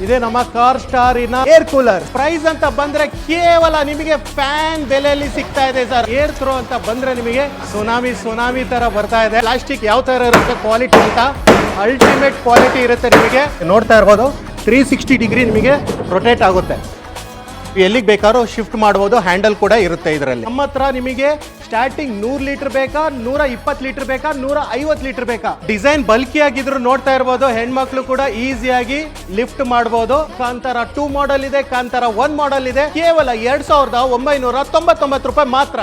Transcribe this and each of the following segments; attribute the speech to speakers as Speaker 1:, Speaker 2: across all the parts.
Speaker 1: ಇದೇ ನಮ್ಮ car ಸ್ಟಾರಿನ air cooler. Price ಅಂತ ಬಂದ್ರೆ ಕೇವಲ ನಿಮಗೆ ಫ್ಯಾನ್ ಬೆಲೆಯಲ್ಲಿ ಸಿಗ್ತಾ ಇದೆ ಸರ್. ಏರ್ ಥ್ರೋ ಅಂತ ಬಂದ್ರೆ ನಿಮಗೆ ಸುನಾಮಿ ತರ ಬರ್ತಾ ಇದೆ. ಪ್ಲಾಸ್ಟಿಕ್ ಯಾವ ತರ ಇರುತ್ತೆ ಕ್ವಾಲಿಟಿ ಅಂತ ಅಲ್ಟಿಮೇಟ್ ಕ್ವಾಲಿಟಿ ಇರುತ್ತೆ. ನಿಮಗೆ ನೋಡ್ತಾ ಇರ್ಬೋದು 360 ಡಿಗ್ರಿ ನಿಮಗೆ ರೊಟೇಟ್ ಆಗುತ್ತೆ. ಎಲ್ಲಿಗೆ ಬೇಕಾದ್ರೂ ಶಿಫ್ಟ್ ಮಾಡ್ಬೋದು. ಹ್ಯಾಂಡಲ್ ಕೂಡ ಇರುತ್ತೆ ಇದರಲ್ಲಿ. ನಮ್ಮ ಹತ್ರ ನಿಮಗೆ ಸ್ಟಾರ್ಟಿಂಗ್ 100 ಲೀಟರ್ ಬೇಕಾ, 120 ಲೀಟರ್ ಬೇಕಾ, 150 ಲೀಟರ್ ಬೇಕಾ. ಡಿಸೈನ್ ಬಲ್ಕಿ ಆಗಿದ್ರು ನೋಡ್ತಾ ಇರ್ಬೋದು. ಹೆಣ್ಮಕ್ಳು ಕೂಡ ಈಸಿಯಾಗಿ ಲಿಫ್ಟ್ ಮಾಡಬಹುದು. ಕಾಂತಾರ 2 ಮಾಡೆಲ್ ಇದೆ, ಕಾಂತಾರ 1 ಮಾಡೆಲ್ ಇದೆ. ಕೇವಲ 2999 ರೂಪಾಯಿ ಮಾತ್ರ.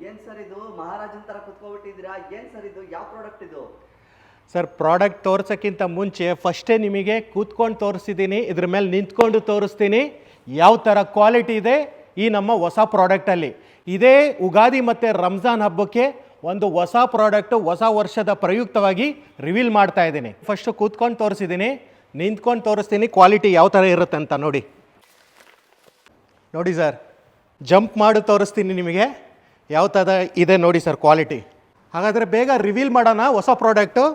Speaker 2: ಏನ್ ಸರ್ ಇದು ಮಹಾರಾಜನ್ ತರ ಕುತ್ಕೊಬಿಟ್ಟಿದ್ದೀರಾ? ಏನ್ ಸರ್ ಇದು? ಯಾವ ಪ್ರಾಡಕ್ಟ್ ಇದು?
Speaker 1: ಸರ್, ಪ್ರಾಡಕ್ಟ್ ತೋರ್ಸೋಕ್ಕಿಂತ ಮುಂಚೆ ಫಸ್ಟೇ ನಿಮಗೆ ಕೂತ್ಕೊಂಡು ತೋರಿಸಿದ್ದೀನಿ. ಇದ್ರ ಮೇಲೆ ನಿಂತ್ಕೊಂಡು ತೋರಿಸ್ತೀನಿ ಯಾವ ಥರ ಕ್ವಾಲಿಟಿ ಇದೆ ಈ ನಮ್ಮ ಹೊಸ ಪ್ರಾಡಕ್ಟಲ್ಲಿ. ಇದೇ ಉಗಾದಿ ಮತ್ತು ರಂಜಾನ್ ಹಬ್ಬಕ್ಕೆ ಒಂದು ಹೊಸ ಪ್ರಾಡಕ್ಟು ಹೊಸ ವರ್ಷದ ಪ್ರಯುಕ್ತವಾಗಿ ರಿವೀಲ್ ಮಾಡ್ತಾ ಇದ್ದೀನಿ. ಫಸ್ಟು ಕೂತ್ಕೊಂಡು ತೋರಿಸಿದ್ದೀನಿ, ನಿಂತ್ಕೊಂಡು ತೋರಿಸ್ತೀನಿ ಕ್ವಾಲಿಟಿ ಯಾವ ಥರ ಇರುತ್ತೆ ಅಂತ. ನೋಡಿ ಸರ್, ಜಂಪ್ ಮಾಡಿ ತೋರಿಸ್ತೀನಿ ನಿಮಗೆ ಯಾವ ಥರ ಇದೆ ನೋಡಿ ಸರ್ ಕ್ವಾಲಿಟಿ. ಹಾಗಾದರೆ ಬೇಗ ರಿವೀಲ್ ಮಾಡೋಣ ಹೊಸ ಪ್ರಾಡಕ್ಟು.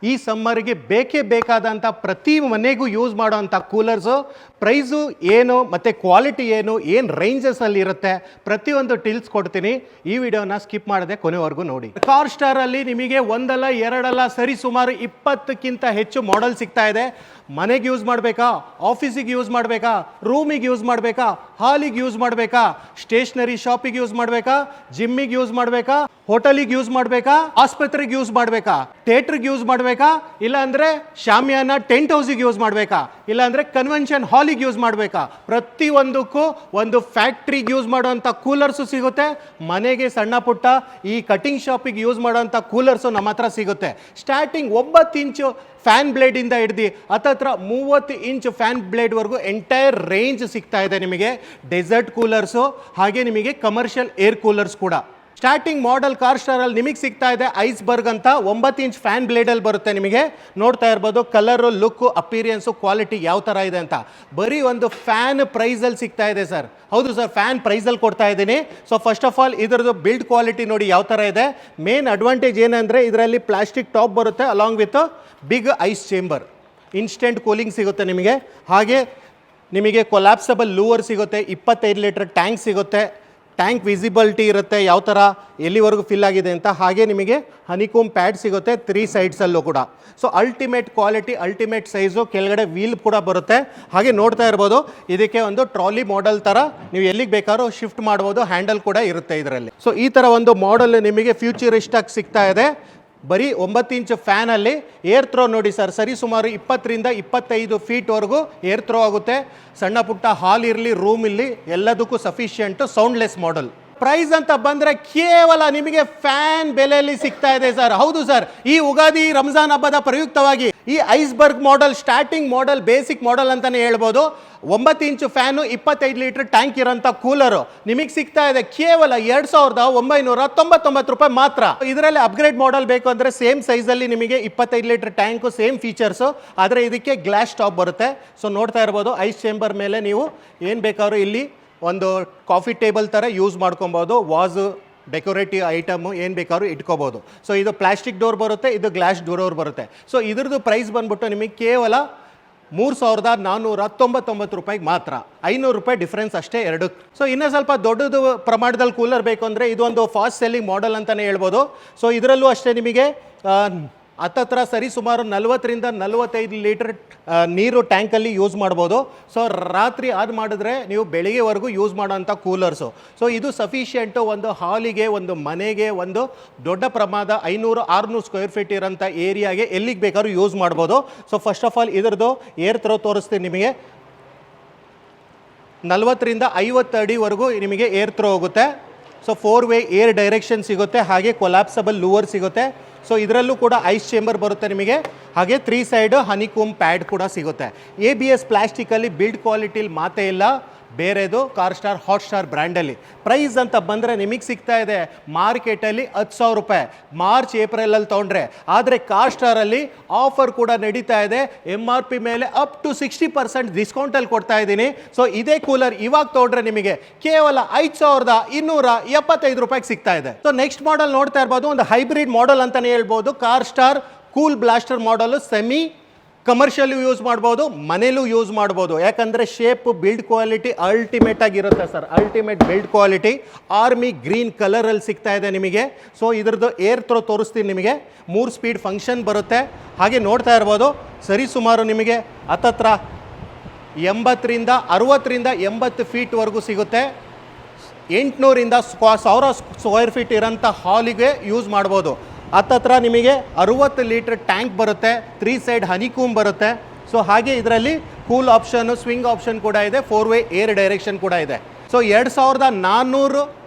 Speaker 1: ಈ ಸಮ್ಮರ್ಗೆ ಬೇಕೇ ಬೇಕಾದಂಥ ಪ್ರತಿ ಮನೆಗೂ ಯೂಸ್ ಮಾಡೋವಂಥ ಕೂಲರ್ಸು ಪ್ರೈಸು ಏನು ಮತ್ತು ಕ್ವಾಲಿಟಿ ಏನು ರೇಂಜಸಲ್ಲಿ ಇರುತ್ತೆ ಪ್ರತಿಯೊಂದು ಟಿಲ್ಸ್ ಕೊಡ್ತೀನಿ. ಈ ವಿಡಿಯೋನ ಸ್ಕಿಪ್ ಮಾಡದೆ ಕೊನೆವರೆಗೂ ನೋಡಿ. ಕಾರ್ ಸ್ಟಾರಲ್ಲಿ ನಿಮಗೆ ಒಂದಲ್ಲ ಎರಡಲ್ಲ ಸರಿ ಸುಮಾರು 20ಕ್ಕಿಂತ ಹೆಚ್ಚು ಮಾಡೆಲ್ ಸಿಗ್ತಾ ಇದೆ. ಮನೆಗೆ ಯೂಸ್ ಮಾಡಬೇಕಾ, ಆಫೀಸಿಗೆ ಯೂಸ್ ಮಾಡಬೇಕಾ, ರೂಮಿಗೆ ಯೂಸ್ ಮಾಡಬೇಕಾ, ಹಾಲಿಗೆ ಯೂಸ್ ಮಾಡಬೇಕಾ, ಸ್ಟೇಷನರಿ ಶಾಪಿಗೆ ಯೂಸ್ ಮಾಡಬೇಕಾ, ಜಿಮ್ಮಿಗೆ ಯೂಸ್ ಮಾಡಬೇಕಾ, ಹೋಟೆಲಿಗೆ ಯೂಸ್ ಮಾಡಬೇಕಾ, ಆಸ್ಪತ್ರೆಗೆ ಯೂಸ್ ಮಾಡಬೇಕಾ, ಥಿಯೇಟ್ರಿಗೆ ಯೂಸ್ ಮಾಡಬೇಕಾ, ಇಲ್ಲಾಂದರೆ ಶಾಮಿಯಾನ ಟೆಂಟ್ ಹೌಸಿಗೆ ಯೂಸ್ ಮಾಡಬೇಕಾ, ಇಲ್ಲಾಂದರೆ ಕನ್ವೆನ್ಷನ್ ಹಾಲಿಗೆ ಯೂಸ್ ಮಾಡಬೇಕಾ. ಪ್ರತಿಯೊಂದಕ್ಕೂ ಒಂದು ಫ್ಯಾಕ್ಟ್ರಿಗೆ ಯೂಸ್ ಮಾಡುವಂಥ ಕೂಲರ್ಸು ಸಿಗುತ್ತೆ. ಮನೆಗೆ ಸಣ್ಣ ಪುಟ್ಟ ಈ ಕಟಿಂಗ್ ಶಾಪಿಗೆ ಯೂಸ್ ಮಾಡುವಂಥ ಕೂಲರ್ಸು ನಮ್ಮ ಹತ್ರ ಸಿಗುತ್ತೆ. ಸ್ಟಾರ್ಟಿಂಗ್ 9 ಇಂಚು ಫ್ಯಾನ್ ಬ್ಲೇಡಿಂದ ಹಿಡ್ದು ಹತ್ತತ್ರ 30 ಇಂಚ್ ಫ್ಯಾನ್ ಬ್ಲೇಡ್ವರೆಗೂ ಎಂಟೈರ್ ರೇಂಜ್ ಸಿಗ್ತಾ ಇದೆ ನಿಮಗೆ. ಡೆಸರ್ಟ್ ಕೂಲರ್ಸು ಹಾಗೆ ನಿಮಗೆ ಕಮರ್ಷಿಯಲ್ ಏರ್ ಕೂಲರ್ಸ್ ಕೂಡ. ಸ್ಟಾರ್ಟಿಂಗ್ ಮಾಡೆಲ್ ಕಾರ್ ಸ್ಟಾರಲ್ಲಿ ನಿಮಗೆ ಸಿಗ್ತಾ ಇದೆ ಐಸ್ಬರ್ಗ್ ಅಂತ 9 ಇಂಚ್ ಫ್ಯಾನ್ ಬ್ಲೇಡಲ್ಲಿ ಬರುತ್ತೆ. ನಿಮಗೆ ನೋಡ್ತಾ ಇರ್ಬೋದು ಕಲರು, ಲುಕ್ಕು, ಅಪೀರಿಯನ್ಸು, ಕ್ವಾಲಿಟಿ ಯಾವ ಥರ ಇದೆ ಅಂತ. ಬರೀ ಒಂದು ಫ್ಯಾನ್ ಪ್ರೈಸಲ್ಲಿ ಸಿಗ್ತಾ ಇದೆ ಸರ್. ಹೌದು ಸರ್, ಫ್ಯಾನ್ ಪ್ರೈಸಲ್ಲಿ ಕೊಡ್ತಾ ಇದ್ದೀನಿ. ಸೊ ಫಸ್ಟ್ ಆಫ್ ಆಲ್ ಇದರದ್ದು ಬಿಲ್ಡ್ ಕ್ವಾಲಿಟಿ ನೋಡಿ ಯಾವ ಥರ ಇದೆ. ಮೇನ್ ಅಡ್ವಾಂಟೇಜ್ ಏನಂದರೆ ಇದರಲ್ಲಿ ಪ್ಲಾಸ್ಟಿಕ್ ಟಾಪ್ ಬರುತ್ತೆ along with big ice chamber. Instant cooling ಸಿಗುತ್ತೆ ನಿಮಗೆ. ಹಾಗೆ ನಿಮಗೆ ಕೊಲ್ಯಾಪ್ಸಬಲ್ ಲೂವರ್ ಸಿಗುತ್ತೆ. 25 ಲೀಟರ್ ಟ್ಯಾಂಕ್ ಸಿಗುತ್ತೆ. ಟ್ಯಾಂಕ್ ವಿಸಿಬಿಲಿಟಿ ಇರುತ್ತೆ ಯಾವ ಥರ ಎಲ್ಲಿವರೆಗೂ ಫಿಲ್ ಆಗಿದೆ ಅಂತ. ಹಾಗೆ ನಿಮಗೆ ಹನಿಕೋಮ್ ಪ್ಯಾಡ್ ಸಿಗುತ್ತೆ 3 ಸೈಡ್ಸಲ್ಲೂ ಕೂಡ. So ultimate quality, ultimate size. ಕೆಳಗಡೆ ವೀಲ್ ಕೂಡ ಬರುತ್ತೆ. ಹಾಗೆ ನೋಡ್ತಾ ಇರ್ಬೋದು ಇದಕ್ಕೆ ಒಂದು ಟ್ರಾಲಿ ಮಾಡೆಲ್ ಥರ ನೀವು ಎಲ್ಲಿಗೆ ಬೇಕಾದ್ರೂ ಶಿಫ್ಟ್ ಮಾಡ್ಬೋದು. ಹ್ಯಾಂಡಲ್ ಕೂಡ ಇರುತ್ತೆ ಇದರಲ್ಲಿ. ಸೊ ಈ ಥರ ಒಂದು ಮಾಡೆಲ್ ನಿಮಗೆ ಫ್ಯೂಚರಿಸ್ಟಾಗಿ ಸಿಗ್ತಾ ಇದೆ. ಬರೀ 9 ಇಂಚ್ ಫ್ಯಾನಲ್ಲಿ ಏರ್ ಥ್ರೋ ನೋಡಿ ಸರ್. ಸರಿ ಸುಮಾರು 20 ರಿಂದ 25 ಫೀಟ್ವರೆಗೂ ಏರ್ ಥ್ರೋ ಆಗುತ್ತೆ. ಸಣ್ಣ ಪುಟ್ಟ ಹಾಲ್ ಇರಲಿ, ರೂಮ್ ಇರಲಿ, ಎಲ್ಲದಕ್ಕೂ ಸಫಿಷಿಯೆಂಟು ಸೌಂಡ್ಲೆಸ್ ಮಾಡೆಲ್. ಪ್ರೈಸ್ ಅಂತ ಬಂದರೆ ಕೇವಲ ನಿಮಗೆ ಫ್ಯಾನ್ ಬೆಲೆಯಲ್ಲಿ ಸಿಗ್ತಾ ಇದೆ ಸರ್. ಹೌದು ಸರ್, ಈ ಉಗಾದಿ ರಂಜಾನ್ ಹಬ್ಬದ ಪ್ರಯುಕ್ತವಾಗಿ ಈ iceberg model starting model, basic model ಅಂತಲೇ ಹೇಳ್ಬೋದು. 9 ಇಂಚು ಫ್ಯಾನು, 25 ಲೀಟರ್ ಟ್ಯಾಂಕ್ ಇರೋಂಥ ಕೂಲರು ನಿಮಗೆ ಸಿಗ್ತಾ ಇದೆ ಕೇವಲ 2999 ರೂಪಾಯಿ ಮಾತ್ರ. ಇದರಲ್ಲಿ ಅಪ್ಗ್ರೇಡ್ ಮಾಡೆಲ್ ಬೇಕು ಅಂದರೆ ಸೇಮ್ ಸೈಜಲ್ಲಿ ನಿಮಗೆ 25 ಲೀಟರ್ ಟ್ಯಾಂಕು, ಸೇಮ್ ಫೀಚರ್ಸು, ಆದರೆ ಇದಕ್ಕೆ ಗ್ಲಾಸ್ ಟಾಪ್ ಬರುತ್ತೆ. ಸೊ ನೋಡ್ತಾ ಇರ್ಬೋದು ಐಸ್ ಚೇಂಬರ್ ಮೇಲೆ ನೀವು ಏನು ಬೇಕಾದ್ರೂ ಇಲ್ಲಿ ಒಂದು ಕಾಫಿ ಟೇಬಲ್ ಥರ ಯೂಸ್ ಮಾಡ್ಕೊಬೋದು. ವಾಸು, ಡೆಕೋರೇಟಿವ್ ಐಟಮು ಏನು ಬೇಕಾದ್ರೂ ಇಟ್ಕೋಬೋದು. ಸೊ ಇದು ಪ್ಲಾಸ್ಟಿಕ್ ಡೋರ್ ಬರುತ್ತೆ, ಇದು ಗ್ಲಾಸ್ ಡೋರ್ ಬರುತ್ತೆ. ಸೊ ಇದ್ರದ್ದು ಪ್ರೈಸ್ ಬಂದ್ಬಿಟ್ಟು ನಿಮಗೆ ಕೇವಲ 3499 ರೂಪಾಯಿಗೆ ಮಾತ್ರ. 500 ರೂಪಾಯಿ ಡಿಫ್ರೆನ್ಸ್ ಅಷ್ಟೇ ಎರಡು. ಸೊ ಇನ್ನೂ ಸ್ವಲ್ಪ ದೊಡ್ಡದು ಪ್ರಮಾಣದಲ್ಲಿ ಕೂಲರ್ ಬೇಕು ಅಂದರೆ ಇದೊಂದು ಫಾಸ್ಟ್ ಸೆಲ್ಲಿಂಗ್ ಮಾಡೆಲ್ ಅಂತಲೇ ಹೇಳ್ಬೋದು. ಸೊ ಇದರಲ್ಲೂ ಅಷ್ಟೇ ನಿಮಗೆ ಹತ್ತತ್ರ ಸರಿ ಸುಮಾರು 40 ರಿಂದ 45 ಲೀಟರ್ ನೀರು ಟ್ಯಾಂಕಲ್ಲಿ ಯೂಸ್ ಮಾಡ್ಬೋದು. ಸೊ ರಾತ್ರಿ ಆನ್ ಮಾಡಿದ್ರೆ ನೀವು ಬೆಳಿಗ್ಗೆವರೆಗೂ ಯೂಸ್ ಮಾಡೋಂಥ ಕೂಲರ್ಸು. ಸೊ ಇದು ಸಫಿಷಿಯೆಂಟು ಒಂದು ಹಾಲಿಗೆ, ಒಂದು ಮನೆಗೆ, ಒಂದು ದೊಡ್ಡ ಪ್ರಮಾಣ 500-600 ಸ್ಕ್ವೇರ್ ಫೀಟ್ ಇರೋಂಥ ಏರಿಯಾಗೆ ಎಲ್ಲಿಗೆ ಬೇಕಾದ್ರೂ ಯೂಸ್ ಮಾಡ್ಬೋದು. ಸೊ ಫಸ್ಟ್ ಆಫ್ ಆಲ್ ಇದರದ್ದು ಏರ್ ಥ್ರೋ ತೋರಿಸ್ತೀನಿ ನಿಮಗೆ. 40 ರಿಂದ 50 ಅಡಿವರೆಗೂ ನಿಮಗೆ ಏರ್ ಥ್ರೋ ಹೋಗುತ್ತೆ. ಸೊ 4 ವೇ ಏರ್ ಡೈರೆಕ್ಷನ್ ಸಿಗುತ್ತೆ. ಹಾಗೆ ಕೊಲ್ಯಾಪ್ಸಬಲ್ ಲೂವರ್ ಸಿಗುತ್ತೆ. ಸೊ ಇದರಲ್ಲೂ ಕೂಡ ಐಸ್ ಚೇಂಬರ್ ಬರುತ್ತೆ ನಿಮಗೆ. ಹಾಗೆ 3 ಸೈಡ್ ಹನಿಕೋಮ್ ಪ್ಯಾಡ್ ಕೂಡ ಸಿಗುತ್ತೆ. ABS ಪ್ಲಾಸ್ಟಿಕಲ್ಲಿ ಬಿಲ್ಡ್ ಕ್ವಾಲಿಟಿಲಿ ಮಾತೇ ಇಲ್ಲ. ಬೇರೆದು ಕಾರ್ ಸ್ಟಾರ್, ಹಾಟ್ ಸ್ಟಾರ್ ಬ್ರ್ಯಾಂಡಲ್ಲಿ. ಪ್ರೈಸ್ ಅಂತ ಬಂದರೆ ನಿಮಗೆ ಸಿಗ್ತಾ ಇದೆ ಮಾರ್ಕೆಟಲ್ಲಿ 10,000 ರೂಪಾಯಿ ಮಾರ್ಚ್ ಏಪ್ರಿಲಲ್ಲಿ ತೊಗೊಂಡ್ರೆ. ಆದರೆ ಕಾರ್ ಸ್ಟಾರಲ್ಲಿ ಆಫರ್ ಕೂಡ ನಡೀತಾ ಇದೆ. MRP ಮೇಲೆ ಅಪ್ ಟು 60% ಡಿಸ್ಕೌಂಟಲ್ಲಿ ಕೊಡ್ತಾ ಇದ್ದೀನಿ. ಸೊ ಇದೇ ಕೂಲರ್ ಇವಾಗ ತೊಗೊಂಡ್ರೆ ನಿಮಗೆ ಕೇವಲ 5,275 ರೂಪಾಯಿಗೆ ಸಿಗ್ತಾ ಇದೆ. ಸೊ ನೆಕ್ಸ್ಟ್ ಮಾಡೆಲ್ ನೋಡ್ತಾ ಇರ್ಬೋದು, ಒಂದು ಹೈಬ್ರಿಡ್ ಮಾಡೆಲ್ ಅಂತಲೇ ಹೇಳ್ಬೋದು. ಕಾರ್ ಸ್ಟಾರ್ ಕೂಲ್ ಬ್ಲಾಸ್ಟರ್ ಮಾಡಲು ಸೆಮಿ ಕಮರ್ಷಿಯಲ್ ಯೂಸ್ ಮಾಡ್ಬೋದು, ಮನೇಲೂ ಯೂಸ್ ಮಾಡ್ಬೋದು. ಯಾಕಂದರೆ ಶೇಪ್ ಬಿಲ್ಡ್ ಕ್ವಾಲಿಟಿ ಅಲ್ಟಿಮೇಟ್ ಆಗಿರುತ್ತೆ sir, ultimate build quality. Army green ಕಲರಲ್ಲಿ ಸಿಗ್ತಾ ಇದೆ ನಿಮಗೆ. ಸೊ ಇದ್ರದ್ದು ಏರ್ ಥ್ರೋ ತೋರಿಸ್ತೀನಿ ನಿಮಗೆ. 3 ಸ್ಪೀಡ್ ಫಂಕ್ಷನ್ ಬರುತ್ತೆ. ಹಾಗೆ ನೋಡ್ತಾ ಇರ್ಬೋದು, ಸರಿ ಸುಮಾರು ನಿಮಗೆ ಹತ್ತತ್ರ 60-80 ಫೀಟ್ವರೆಗೂ ಸಿಗುತ್ತೆ. 800 1000 ಸ್ಕ್ವೇರ್ ಫೀಟ್ ಇರೋಂಥ ಹಾಲಿಗೆ ಯೂಸ್ ಮಾಡ್ಬೋದು. ಹತ್ತತ್ರ ನಿಮಗೆ 60 ಲೀಟ್ರ್ ಟ್ಯಾಂಕ್ ಬರುತ್ತೆ, 3 ಸೈಡ್ ಹನಿಕೂಮ್ ಬರುತ್ತೆ. ಸೊ ಹಾಗೆ ಇದರಲ್ಲಿ ಕೂಲ್ ಆಪ್ಷನ್, ಸ್ವಿಂಗ್ ಆಪ್ಷನ್ ಕೂಡ ಇದೆ, 4 ವೇ ಏರ್ ಡೈರೆಕ್ಷನ್ ಕೂಡ ಇದೆ. ಸೊ 2400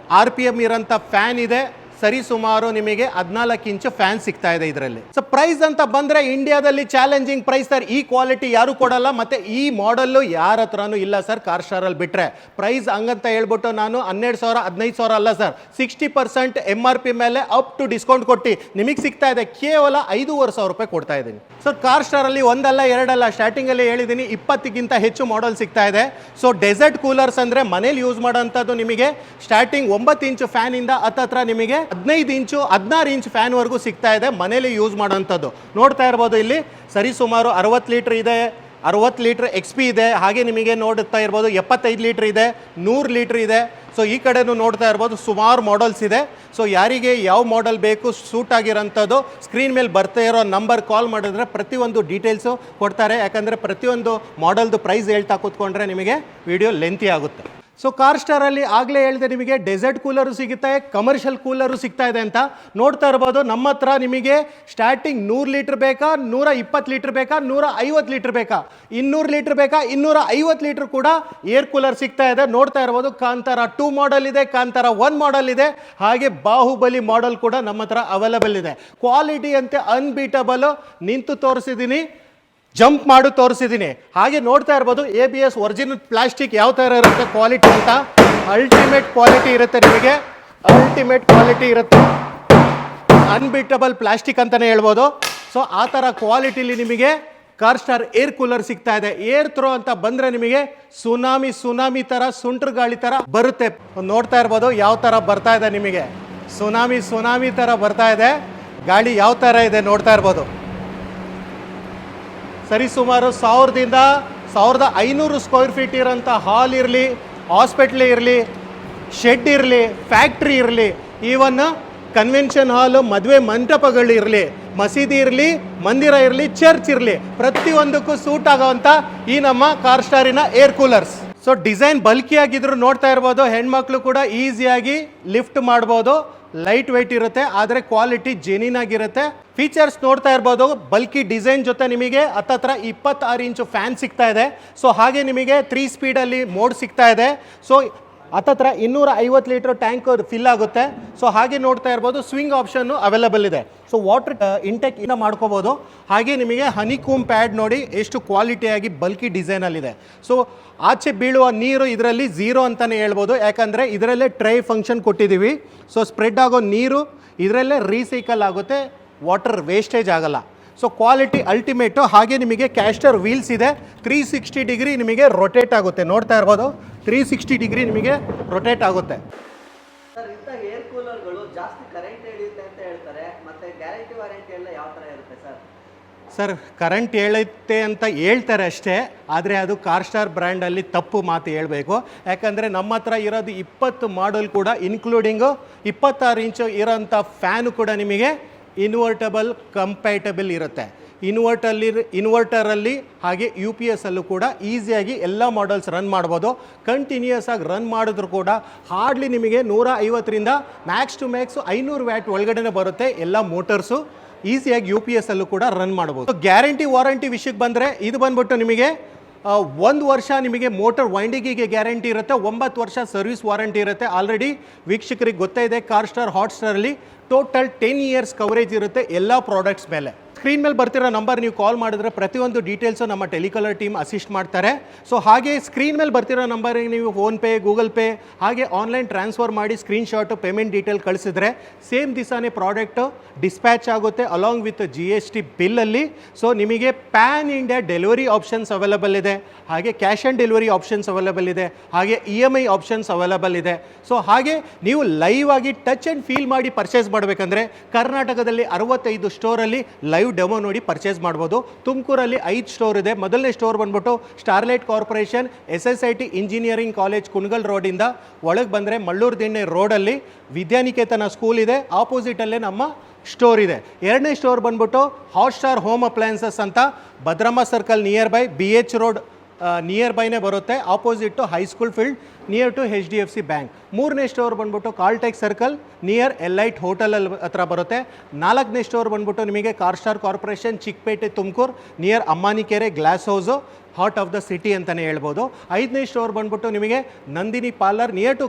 Speaker 1: RPM ಇರೋಂಥ ಫ್ಯಾನ್ ಇದೆ. ಸರಿ ಸುಮಾರು ನಿಮಗೆ 14 ಇಂಚು ಫ್ಯಾನ್ ಸಿಗ್ತಾ ಇದೆ ಇದರಲ್ಲಿ. ಸೊ ಪ್ರೈಸ್ ಅಂತ ಬಂದರೆ ಇಂಡಿಯಾದಲ್ಲಿ ಚಾಲೆಂಜಿಂಗ್ ಪ್ರೈಸ್ ಸರ್. ಈ ಕ್ವಾಲಿಟಿ ಯಾರು ಕೊಡಲ್ಲ, ಮತ್ತು ಈ ಮಾಡಲ್ಲು ಯಾರ ಹತ್ರನೂ ಇಲ್ಲ ಸರ್ ಕಾರ್-ಸ್ಟಾರಲ್ಲಿ ಬಿಟ್ಟರೆ. ಪ್ರೈಸ್ ಹಂಗಂತ ಹೇಳ್ಬಿಟ್ಟು ನಾನು 12,000 15,000 ಅಲ್ಲ ಸರ್, 60% MRP ಮೇಲೆ ಅಪ್ ಟು ಡಿಸ್ಕೌಂಟ್ ಕೊಟ್ಟು ನಿಮಗೆ ಸಿಗ್ತಾ ಇದೆ ಕೇವಲ 5,500 ರೂಪಾಯಿ ಕೊಡ್ತಾ ಇದ್ದೀನಿ ಸರ್. ಕಾರ್-ಸ್ಟಾರಲ್ಲಿ ಒಂದಲ್ಲ ಎರಡಲ್ಲ, ಸ್ಟಾರ್ಟಿಂಗಲ್ಲಿ ಹೇಳಿದ್ದೀನಿ 20ಗಿಂತ ಹೆಚ್ಚು ಮಾಡಲ್ ಸಿಗ್ತಾ ಇದೆ. ಸೊ ಡೆಸರ್ಟ್ ಕೂಲರ್ಸ್ ಅಂದರೆ ಮನೇಲಿ ಯೂಸ್ ಮಾಡೋಂಥದ್ದು ನಿಮಗೆ ಸ್ಟಾರ್ಟಿಂಗ್ 9 ಇಂಚು ಫ್ಯಾನಿಂದ ಹತ್ತತ್ರ ನಿಮಗೆ 15 ಇಂಚು 16 ಇಂಚ್ ಫ್ಯಾನ್ವರೆಗೂ ಸಿಗ್ತಾ ಇದೆ ಮನೇಲಿ ಯೂಸ್ ಮಾಡೋಂಥದ್ದು. ನೋಡ್ತಾ ಇರ್ಬೋದು ಇಲ್ಲಿ ಸರಿ ಸುಮಾರು 60 ಲೀಟ್ರ್ ಇದೆ, 60 ಲೀಟ್ರ್ XP ಇದೆ. ಹಾಗೆ ನಿಮಗೆ ನೋಡ್ತಾ ಇರ್ಬೋದು 75 ಲೀಟ್ರ್ ಇದೆ, 100 ಲೀಟ್ರ್ ಇದೆ. ಸೊ ಈ ಕಡೆನೂ ನೋಡ್ತಾ ಇರ್ಬೋದು ಸುಮಾರು ಮಾಡಲ್ಸ್ ಇದೆ. ಸೊ ಯಾರಿಗೆ ಯಾವ ಮಾಡಲ್ ಬೇಕು ಸೂಟ್ ಆಗಿರೋಂಥದ್ದು ಸ್ಕ್ರೀನ್ ಮೇಲೆ ಬರ್ತಾ ಇರೋ ನಂಬರ್ ಕಾಲ್ ಮಾಡಿದ್ರೆ ಪ್ರತಿಯೊಂದು ಡೀಟೇಲ್ಸು ಕೊಡ್ತಾರೆ. ಯಾಕಂದರೆ ಪ್ರತಿಯೊಂದು ಮಾಡಲ್ದು ಪ್ರೈಸ್ ಹೇಳ್ತಾ ಕೂತ್ಕೊಂಡ್ರೆ ನಿಮಗೆ ವಿಡಿಯೋ ಲೆಂತಿ ಆಗುತ್ತೆ. ಸೊ ಕಾರ್-ಸ್ಟಾರಲ್ಲಿ ಆಗಲೇ ಹೇಳಿದೆ ನಿಮಗೆ ಡೆಸರ್ಟ್ ಕೂಲರು ಸಿಗುತ್ತೆ, ಕಮರ್ಷಿಯಲ್ ಕೂಲರು ಸಿಗ್ತಾ ಇದೆ ಅಂತ. ನೋಡ್ತಾ ಇರ್ಬೋದು ನಮ್ಮ ಹತ್ರ ನಿಮಗೆ ಸ್ಟಾರ್ಟಿಂಗ್ 100 ಲೀಟ್ರ್ ಬೇಕಾ, 120 ಲೀಟ್ರ್ ಬೇಕಾ, 150 ಲೀಟ್ರ್ ಬೇಕಾ, 200 ಲೀಟ್ರ್ ಬೇಕಾ, 250 ಲೀಟ್ರ್ ಕೂಡ ಏರ್ ಕೂಲರ್ ಸಿಗ್ತಾ ಇದೆ. ನೋಡ್ತಾ ಇರ್ಬೋದು ಕಾಂತಾರ 2 ಮಾಡಲ್ ಇದೆ, ಕಾಂತಾರ 1 ಮಾಡಲ್ ಇದೆ, ಹಾಗೆ ಬಾಹುಬಲಿ ಮಾಡಲ್ ಕೂಡ ನಮ್ಮ ಹತ್ರ ಅವೈಲಬಲ್ ಇದೆ. ಕ್ವಾಲಿಟಿ ಅಂತೆ ಅನ್ಬೀಟಬಲ್, ನಿಂತು ತೋರಿಸಿದ್ದೀನಿ, ಜಂಪ್ ಮಾಡಿ ತೋರಿಸಿದ್ದೀನಿ. ಹಾಗೆ ನೋಡ್ತಾ ಇರ್ಬೋದು ABS ಒರಿಜಿನಲ್ ಪ್ಲಾಸ್ಟಿಕ್ ಯಾವ ಥರ ಇರುತ್ತೆ ಕ್ವಾಲಿಟಿ ಅಂತ. ಅಲ್ಟಿಮೇಟ್ ಕ್ವಾಲಿಟಿ ಇರುತ್ತೆ ನಿಮಗೆ, ಅಲ್ಟಿಮೇಟ್ ಕ್ವಾಲಿಟಿ ಇರುತ್ತೆ, ಅನ್ಬೀಟಬಲ್ ಪ್ಲಾಸ್ಟಿಕ್ ಅಂತಲೇ ಹೇಳ್ಬೋದು. ಸೊ ಆ ಥರ ಕ್ವಾಲಿಟಿಲಿ ನಿಮಗೆ ಕಾರ್-ಸ್ಟಾರ್ ಏರ್ ಕೂಲರ್ ಸಿಗ್ತಾ ಇದೆ. ಏರ್ ಥ್ರೋ ಅಂತ ಬಂದರೆ ನಿಮಗೆ ಸುನಾಮಿ ಥರ, ಸುಂಟ್ರ ಗಾಳಿ ಥರ ಬರುತ್ತೆ. ನೋಡ್ತಾ ಇರ್ಬೋದು ಯಾವ ಥರ ಬರ್ತಾ ಇದೆ ನಿಮಗೆ, ಸುನಾಮಿ ಥರ ಬರ್ತಾ ಇದೆ ಗಾಳಿ, ಯಾವ ಥರ ಇದೆ ನೋಡ್ತಾ ಇರ್ಬೋದು. ಸರಿ ಸುಮಾರು 1000ದಿಂದ 1500 ಸ್ಕ್ವೇರ್ ಫೀಟ್ ಇರೋಂಥ ಹಾಲ್ ಇರಲಿ, ಹಾಸ್ಪಿಟ್ಲ್ ಇರಲಿ, ಶೆಡ್ ಇರಲಿ, ಫ್ಯಾಕ್ಟ್ರಿ ಇರಲಿ, ಈವನ್ ಕನ್ವೆನ್ಷನ್ ಹಾಲು, ಮದುವೆ ಮಂಟಪಗಳಿರಲಿ, ಮಸೀದಿ ಇರಲಿ, ಮಂದಿರ ಇರಲಿ, ಚರ್ಚ್ ಇರಲಿ, ಪ್ರತಿಯೊಂದಕ್ಕೂ ಸೂಟ್ ಆಗೋವಂಥ ಈ ನಮ್ಮ ಕಾರ್-ಸ್ಟಾರಿನ air coolers. So design bulky ಆಗಿದ್ರು ನೋಡ್ತಾ ಇರ್ಬೋದು, ಹೆಣ್ಮಕ್ಳು ಕೂಡ ಈಸಿಯಾಗಿ ಲಿಫ್ಟ್ ಮಾಡ್ಬೋದು. ಲೈಟ್ ವೆಯ್ಟ್ ಇರುತ್ತೆ, ಆದರೆ ಕ್ವಾಲಿಟಿ ಜೆನ್ಯೂನ್ ಆಗಿರುತ್ತೆ. ಫೀಚರ್ಸ್ ನೋಡ್ತಾ ಇರ್ಬೋದು, ಬಲ್ಕಿ ಡಿಸೈನ್ ಜೊತೆ ನಿಮಗೆ ಹತ್ತತ್ರ 26 ಇಂಚು ಫ್ಯಾನ್ ಸಿಗ್ತಾ ಇದೆ. ಸೊ ಹಾಗೆ ನಿಮಗೆ 3 ಸ್ಪೀಡಲ್ಲಿ ಮೋಡ್ ಸಿಗ್ತಾ ಇದೆ. ಸೊ ಹತ್ತತ್ರ 250 ಲೀಟ್ರ್ ಟ್ಯಾಂಕ್ ಫಿಲ್ ಆಗುತ್ತೆ. ಸೊ ಹಾಗೆ ನೋಡ್ತಾ ಇರ್ಬೋದು ಸ್ವಿಂಗ್ ಆಪ್ಷನ್ನು ಅವೈಲಬಲ್ ಇದೆ. ಸೊ ವಾಟರ್ ಇಂಟೆಕ್ ಇನ್ನ ಮಾಡ್ಕೋಬೋದು. ಹಾಗೆ ನಿಮಗೆ ಹನಿಕೂಮ್ ಪ್ಯಾಡ್ ನೋಡಿ ಎಷ್ಟು ಕ್ವಾಲಿಟಿಯಾಗಿ ಬಲ್ಕಿ ಡಿಸೈನಲ್ಲಿದೆ. ಸೊ ಆಚೆ ಬೀಳುವ ನೀರು ಇದರಲ್ಲಿ 0 ಅಂತಲೇ ಹೇಳ್ಬೋದು, ಯಾಕಂದರೆ ಇದರಲ್ಲೇ ಟ್ರೈ ಫಂಕ್ಷನ್ ಕೊಟ್ಟಿದ್ದೀವಿ. ಸೊ ಸ್ಪ್ರೆಡ್ ಆಗೋ ನೀರು ಇದರಲ್ಲೇ ರೀಸೈಕಲ್ ಆಗುತ್ತೆ, ವಾಟರ್ ವೇಸ್ಟೇಜ್ ಆಗಲ್ಲ. So quality ultimate. ಹಾಗೆ ನಿಮಗೆ ಕ್ಯಾಸ್ಟರ್ ವೀಲ್ಸ್ ಇದೆ, 360 ಡಿಗ್ರಿ ನಿಮಗೆ ರೊಟೇಟ್ ಆಗುತ್ತೆ. ನೋಡ್ತಾ ಇರ್ಬೋದು 360 ಡಿಗ್ರಿ ನಿಮಗೆ ರೊಟೇಟ್ ಆಗುತ್ತೆ.
Speaker 2: ಸರ್ ಇಂಥ ಏರ್ ಕೂಲರ್ಗಳು ಜಾಸ್ತಿ ಕರೆಂಟ್ ಎಳೆಯುತ್ತೆ ಅಂತ ಹೇಳ್ತಾರೆ, ಮತ್ತೆ ಗ್ಯಾರಂಟಿ ವಾರಂಟಿ ಎಲ್ಲ ಯಾವ ಥರ ಇರುತ್ತೆ ಸರ್?
Speaker 1: ಸರ್ ಕರೆಂಟ್ ಹೇಳುತ್ತೆ ಅಂತ ಹೇಳ್ತಾರೆ ಅಷ್ಟೇ, ಆದರೆ ಅದು ಕಾರ್-ಸ್ಟಾರ್ ಬ್ರ್ಯಾಂಡಲ್ಲಿ ತಪ್ಪು ಮಾತು ಹೇಳಬೇಕು. ಯಾಕಂದರೆ ನಮ್ಮ ಹತ್ರ ಇರೋದು 20 ಮಾಡಲ್ ಕೂಡ ಇನ್ಕ್ಲೂಡಿಂಗು 26 ಇಂಚು ಇರೋಂಥ ಫ್ಯಾನು ಕೂಡ ನಿಮಗೆ ಇನ್ವರ್ಟಬಲ್ ಕಂಪ್ಯಾಟಬಲ್ ಇರುತ್ತೆ. ಇನ್ವರ್ಟರಲ್ಲಿ ಹಾಗೆ UPS ಅಲ್ಲೂ ಕೂಡ ಈಸಿಯಾಗಿ ಎಲ್ಲ ಮಾಡಲ್ಸ್ ರನ್ ಮಾಡ್ಬೋದು. ಕಂಟಿನ್ಯೂಯಸ್ ಆಗಿ ರನ್ ಮಾಡಿದ್ರು ಕೂಡ ಹಾರ್ಡ್ಲಿ ನಿಮಗೆ 150ರಿಂದ ಮ್ಯಾಕ್ಸ್ ಟು ಮ್ಯಾಕ್ಸು 500 ವ್ಯಾಟ್ ಒಳಗಡೆ ಬರುತ್ತೆ ಎಲ್ಲ ಮೋಟರ್ಸು. ಈಸಿಯಾಗಿ UPS ಅಲ್ಲೂ ಕೂಡ ರನ್ ಮಾಡ್ಬೋದು. ಗ್ಯಾರಂಟಿ ವಾರಂಟಿ ವಿಷಯಕ್ಕೆ ಬಂದರೆ ಇದು ಬಂದ್ಬಿಟ್ಟು ನಿಮಗೆ 1 ವರ್ಷ ನಿಮಗೆ ಮೋಟರ್ ವೈಂಡಿಂಗಿಗೆ ಗ್ಯಾರಂಟಿ ಇರುತ್ತೆ, 9 ವರ್ಷ ಸರ್ವಿಸ್ ವಾರಂಟಿ ಇರುತ್ತೆ. ಆಲ್ರೆಡಿ ವೀಕ್ಷಕರಿಗೆ ಗೊತ್ತೇ ಇದೆ, ಕಾರ್-ಸ್ಟಾರ್ ಹಾಟ್ಸ್ಟಾರಲ್ಲಿ ಟೋಟಲ್ 10 ಇಯರ್ಸ್ ಕವರೇಜ್ ಇರುತ್ತೆ ಎಲ್ಲ ಪ್ರಾಡಕ್ಟ್ಸ್ ಮೇಲೆ. ಸ್ಕ್ರೀನ್ ಮೇಲೆ ಬರ್ತಿರೋ ನಂಬರ್ ನೀವು ಕಾಲ್ ಮಾಡಿದ್ರೆ ಪ್ರತಿಯೊಂದು ಡೀಟೇಲ್ಸು ನಮ್ಮ ಟೆಲಿಕಾಲರ್ ಟೀಮ್ ಅಸಿಸ್ಟ್ ಮಾಡ್ತಾರೆ. ಸೊ ಹಾಗೆ ಸ್ಕ್ರೀನ್ ಮೇಲೆ ಬರ್ತಿರೋ ನಂಬರಿಗೆ ನೀವು ಫೋನ್ಪೇ, ಗೂಗಲ್ ಪೇ ಹಾಗೆ ಆನ್ಲೈನ್ ಟ್ರಾನ್ಸ್ಫರ್ ಮಾಡಿ ಸ್ಕ್ರೀನ್ಶಾಟು ಪೇಮೆಂಟ್ ಡೀಟೇಲ್ ಕಳಿಸಿದ್ರೆ ಸೇಮ್ ದಿವಸನೇ ಪ್ರಾಡಕ್ಟು ಡಿಸ್ಪ್ಯಾಚ್ ಆಗುತ್ತೆ ಅಲಾಂಗ್ ವಿತ್ GST ಬಿಲ್ಲಲ್ಲಿ. ಸೊ ನಿಮಗೆ PAN India delivery options available ಇದೆ, ಹಾಗೆ cash on delivery options available ಇದೆ, ಹಾಗೆ EMI ಆಪ್ಷನ್ಸ್ ಅವೈಲಬಲ್ ಇದೆ. ಸೊ ಹಾಗೆ ನೀವು ಲೈವ್ ಆಗಿ ಟಚ್ ಆ್ಯಂಡ್ ಫೀಲ್ ಮಾಡಿ ಪರ್ಚೇಸ್ ಮಾಡಬೇಕಂದ್ರೆ ಕರ್ನಾಟಕದಲ್ಲಿ 65 ಸ್ಟೋರಲ್ಲಿ ಲೈವ್ ಲೈವ್ ಡೆಮೋ ನೋಡಿ ಪರ್ಚೇಸ್ ಮಾಡ್ಬೋದು. ತುಮಕೂರಲ್ಲಿ 5 ಸ್ಟೋರ್ ಇದೆ. ಮೊದಲನೇ ಸ್ಟೋರ್ ಬಂದ್ಬಿಟ್ಟು Starlight corporation SSIT engineering college Kunigal ರೋಡಿಂದ ಒಳಗೆ ಬಂದರೆ ಮಳ್ಳೂರು ದಿಣ್ಣೆ ರೋಡಲ್ಲಿ ವಿದ್ಯಾನಿಕೇತನ ಸ್ಕೂಲ್ ಇದೆ, ಆಪೋಸಿಟಲ್ಲೇ ನಮ್ಮ ಸ್ಟೋರ್ ಇದೆ. ಎರಡನೇ ಸ್ಟೋರ್ ಬಂದ್ಬಿಟ್ಟು ಹಾಟ್ ಸ್ಟಾರ್ ಹೋಮ್ ಅಪ್ಲಯನ್ಸಸ್ ಅಂತ Bhadramma circle near by BH road near ಬೈನೇ ಬರುತ್ತೆ, opposite to high school field near to HDFC bank. ಮೂರನೇ ಸ್ಟೋರ್ ಬಂದ್ಬಿಟ್ಟು ಕಾಲ್ಟೆಕ್ ಸರ್ಕಲ್ ನಿಯರ್ ಎಲೈಟ್ ಹೋಟೆಲಲ್ಲಿ ಹತ್ರ ಬರುತ್ತೆ. ನಾಲ್ಕನೇ ಸ್ಟೋರ್ ಬಂದ್ಬಿಟ್ಟು ನಿಮಗೆ car star corporation Chikkapete Tumakuru near Ammanikere glass house heart of the city ಅಂತಲೇ ಹೇಳ್ಬೋದು. ಐದನೇ ಸ್ಟೋರ್ ಬಂದ್ಬಿಟ್ಟು ನಿಮಗೆ Nandini parlour near to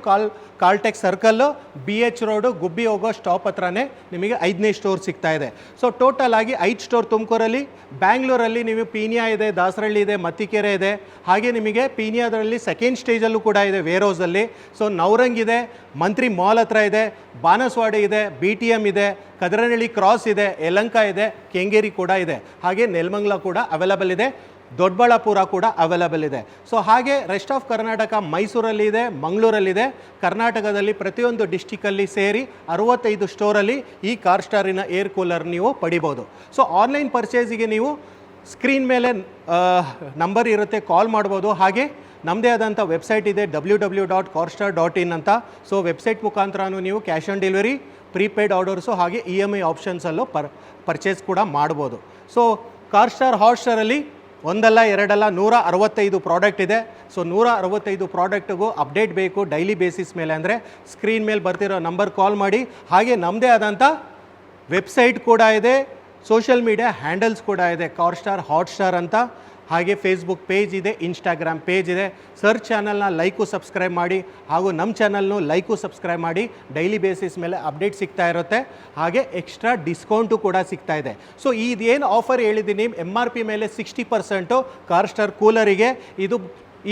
Speaker 1: Caltech circle BH road Gubbi ಹೋಗೋ ಸ್ಟಾಪ್ ಹತ್ರನೇ ನಿಮಗೆ 5ನೇ ಸ್ಟೋರ್ ಸಿಗ್ತಾ ಇದೆ. ಸೊ ಟೋಟಲ್ ಆಗಿ 5 ಸ್ಟೋರ್ ತುಮಕೂರಲ್ಲಿ. ಬ್ಯಾಂಗ್ಳೂರಲ್ಲಿ ನೀವು ಪೀನಿಯಾ ಇದೆ, ದಾಸರಳ್ಳಿ ಇದೆ, ಮತ್ತಿಕೆರೆ ಇದೆ. ಹಾಗೆ ನಿಮಗೆ ಪೀನಿಯಾದಲ್ಲಿ ಸೆಕೆಂಡ್ ಸ್ಟೇಜಲ್ಲೂ ಕೂಡ ಇದೆ ವೇರ್ ಹೌಸಲ್ಲಿ. ಸೊ ನವರಂಗ್ ಇದೆ, ಮಂತ್ರಿ ಮಾಲ್ ಹತ್ರ ಇದೆ, ಬಾನಸವಾಡಿ ಇದೆ, BTM ಇದೆ, ಕದರನಹಳ್ಳಿ ಕ್ರಾಸ್ ಇದೆ, ಯಲಹಂಕ ಇದೆ, ಕೆಂಗೇರಿ ಕೂಡ ಇದೆ. ಹಾಗೆ ನೆಲಮಂಗಲ ಕೂಡ ಅವೈಲಬಲ್ ಇದೆ, ದೊಡ್ಡಬಳ್ಳಾಪುರ ಕೂಡ ಅವೈಲಬಲ್ ಇದೆ. ಸೊ ಹಾಗೆ ರೆಸ್ಟ್ ಆಫ್ ಕರ್ನಾಟಕ ಮೈಸೂರಲ್ಲಿ ಇದೆ, ಮಂಗಳೂರಲ್ಲಿದೆ. ಕರ್ನಾಟಕದಲ್ಲಿ ಪ್ರತಿಯೊಂದು ಡಿಸ್ಟಿಕಲ್ಲಿ ಸೇರಿ 65 ಸ್ಟೋರಲ್ಲಿ ಈ ಕಾರ್ ಸ್ಟಾರಿನ ಏರ್ ಕೂಲರ್ ನೀವು ಪಡಿಬೋದು. ಸೊ ಆನ್ಲೈನ್ ಪರ್ಚೇಸಿಗೆ ನೀವು ಸ್ಕ್ರೀನ್ ಮೇಲೆ ನಂಬರ್ ಇರುತ್ತೆ, ಕಾಲ್ ಮಾಡ್ಬೋದು. ಹಾಗೆ ನಮ್ಮದೇ ಆದಂಥ ವೆಬ್ಸೈಟ್ ಇದೆ www.carstar.in ಅಂತ. ಸೊ ವೆಬ್ಸೈಟ್ ಮುಖಾಂತರನೂ ನೀವು cash on delivery, prepaid orders ಹಾಗೆ EMI ಆಪ್ಷನ್ಸಲ್ಲೂ ಪರ್ಚೇಸ್ ಕೂಡ ಮಾಡ್ಬೋದು. ಸೊ ಕಾರ್ ಸ್ಟಾರ್ ಹಾಟ್ ಸ್ಟಾರಲ್ಲಿ ಒಂದಲ್ಲ ಎರಡಲ್ಲ 165 ಪ್ರಾಡಕ್ಟ್ ಇದೆ. ಸೊ 165 ಪ್ರಾಡಕ್ಟಿಗೂ ಅಪ್ಡೇಟ್ ಬೇಕು ಡೈಲಿ ಬೇಸಿಸ್ ಮೇಲೆ ಅಂದರೆ ಸ್ಕ್ರೀನ್ ಮೇಲೆ ಬರ್ತಿರೋ ನಂಬರ್ ಕಾಲ್ ಮಾಡಿ. ಹಾಗೆ ನಮ್ಮದೇ ಆದಂಥ ವೆಬ್ಸೈಟ್ ಕೂಡ ಇದೆ, ಸೋಷಿಯಲ್ ಮೀಡಿಯಾ ಹ್ಯಾಂಡಲ್ಸ್ ಕೂಡ ಇದೆ, ಕಾರ್ ಸ್ಟಾರ್ ಹಾಟ್ ಸ್ಟಾರ್ ಅಂತ. ಹಾಗೆ ಫೇಸ್ಬುಕ್ ಪೇಜ್ ಇದೆ, ಇನ್ಸ್ಟಾಗ್ರಾಮ್ ಪೇಜ್ ಇದೆ. ಸರ್ಚ್ ಚಾನಲ್ನ ಲೈಕು ಸಬ್ಸ್ಕ್ರೈಬ್ ಮಾಡಿ, ಹಾಗೂ ನಮ್ಮ ಚಾನಲ್ನು ಲೈಕು ಸಬ್ಸ್ಕ್ರೈಬ್ ಮಾಡಿ. ಡೈಲಿ ಬೇಸಿಸ್ ಮೇಲೆ ಅಪ್ಡೇಟ್ ಸಿಗ್ತಾ ಇರುತ್ತೆ. ಹಾಗೆ ಎಕ್ಸ್ಟ್ರಾ ಡಿಸ್ಕೌಂಟು ಕೂಡ ಸಿಗ್ತಾ ಇದೆ. ಸೊ ಇದೇನು ಆಫರ್ ಹೇಳಿದ್ದೀನಿ, MRP ಮೇಲೆ 60% ಕಾರ್ ಸ್ಟಾರ್ ಕೂಲರಿಗೆ. ಇದು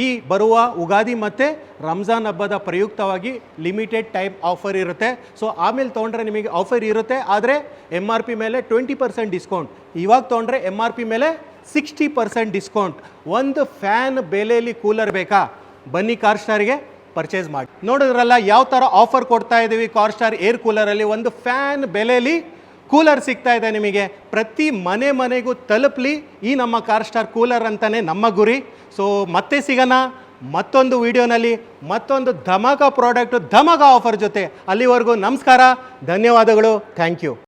Speaker 1: ಈ ಬರುವ ಉಗಾದಿ ಮತ್ತು ರಂಜಾನ್ ಹಬ್ಬದ ಪ್ರಯುಕ್ತವಾಗಿ ಲಿಮಿಟೆಡ್ ಟೈಮ್ ಆಫರ್ ಇರುತ್ತೆ. ಸೊ ಆಮೇಲೆ ತೊಗೊಂಡ್ರೆ ನಿಮಗೆ ಆಫರ್ ಇರುತ್ತೆ, ಆದರೆ MRP ಮೇಲೆ 20% ಡಿಸ್ಕೌಂಟ್. ಇವಾಗ ತೊಗೊಂಡ್ರೆ MRP ಮೇಲೆ 60% ಡಿಸ್ಕೌಂಟ್. ಒಂದು ಫ್ಯಾನ್ ಬೆಲೆಯಲ್ಲಿ ಕೂಲರ್ ಬೇಕಾ, ಬನ್ನಿ ಕಾರ್ ಸ್ಟಾರಿಗೆ ಪರ್ಚೇಸ್ ಮಾಡಿ. ನೋಡಿದ್ರಲ್ಲ ಯಾವ ಥರ ಆಫರ್ ಕೊಡ್ತಾ ಇದ್ದೀವಿ ಕಾರ್ ಸ್ಟಾರ್ ಏರ್ ಕೂಲರಲ್ಲಿ. ಒಂದು ಫ್ಯಾನ್ ಬೆಲೆಯಲ್ಲಿ ಕೂಲರ್ ಸಿಗ್ತಾ ಇದೆ ನಿಮಗೆ. ಪ್ರತಿ ಮನೆಗೂ ತಲುಪಲಿ ಈ ನಮ್ಮ ಕಾರ್ ಸ್ಟಾರ್ ಕೂಲರ್ ಅಂತಲೇ ನಮ್ಮ ಗುರಿ. ಸೊ ಮತ್ತೆ ಸಿಗೋಣ ಮತ್ತೊಂದು ವಿಡಿಯೋನಲ್ಲಿ ಮತ್ತೊಂದು ಧಮಾಕ ಪ್ರಾಡಕ್ಟು ಧಮಾಕ ಆಫರ್ ಜೊತೆ. ಅಲ್ಲಿವರೆಗೂ ನಮಸ್ಕಾರ, ಧನ್ಯವಾದಗಳು, ಥ್ಯಾಂಕ್ ಯು.